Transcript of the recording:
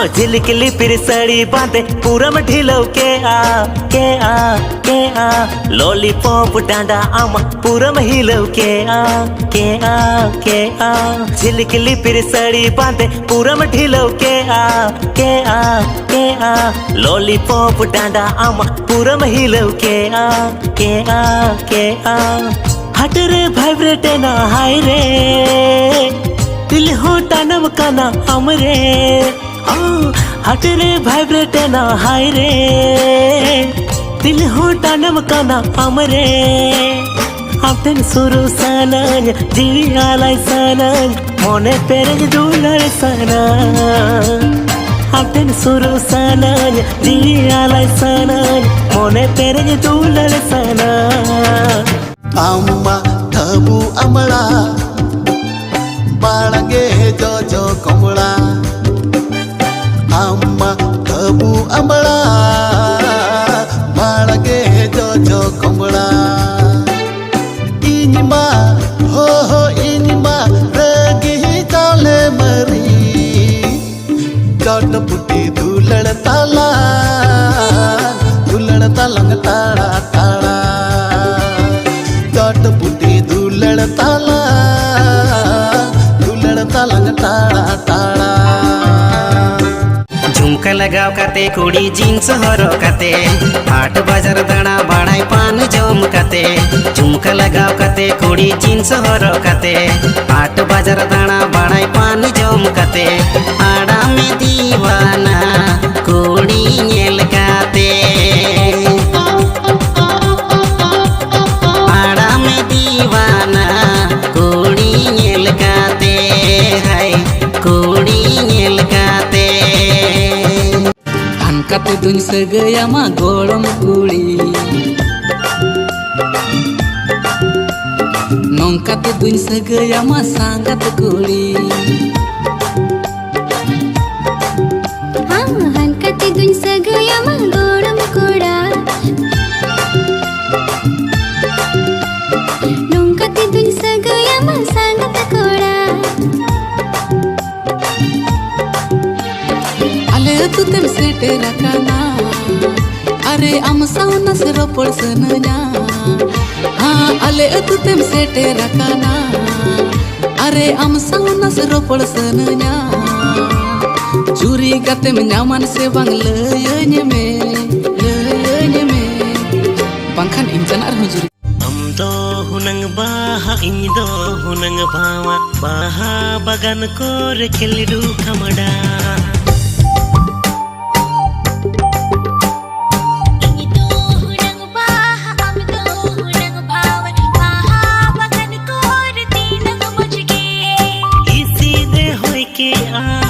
झिलकिली फिर सड़ी बांधे पूरम ढिलो के आ लॉलीपॉप डांडा आमा पूरम हिलो के आ झिलकिली फिर सड़ी बांधे पूरम ढिलो के आ लॉलीपॉप डांडा आमा पूरम हिलो के आ हट रे वाइब्रेट ना हाय रे दिल हो टानम काना हमरे हट रे वाइब्रेट ना हाय रे दिल हो टानम काना हमरे आपन सुरु सानन जीवी आलाई सानन मोने पेरज दुलर साना आपन सुरु सानन जीवी आलाई सानन मोने पेरज दुलर साना अम्मा तबु अमला बाळगे जो कमला अम्मा तबु अमला बाळगे जो कमला इनिमा हो इनिमा रगी चाले मरी चटपुटी दुलड़ तालंग ताड़ा ताड़ा चटपुटी दुलड़ तालंग ताड़ा ताड़ा झुमका लगाव काते कुड़ी जीन्स हरो काते हाट बाजार दाना बाड़ाई पान जम काते झुमका लगाव काते कुड़ी जीन्स हरो काते हाट बाजार दाना बाड़ाई पान जम काते आड़ा में दीवाना कुड़ी नेल काते आड़ा में दीवाना कुड़ी नेल काते हाय कुड़ी नेल काते कते दुन सगया मा गोड़म कुड़ी नौकाते दुन सगया मा सांगत कुड़ी हनकते दुन सगया मा गोड़म कुड़ा नौकाते दुन सगया मा सांगत कुड़ा अले तू तेम सेटे रकाना अरे आम साउना से रोपड़ सनया हाँ अले तू तेम सेटे रकाना अरे आम साउना से रोपड़ सनया चूरी गाते में न्यामान से बांग लयने में बांखान इंजन आर हुजुरी दो हुनंग बाहा इन दो हुनंग भावा बाहा बगान को रे खेलिडू खमडा के आ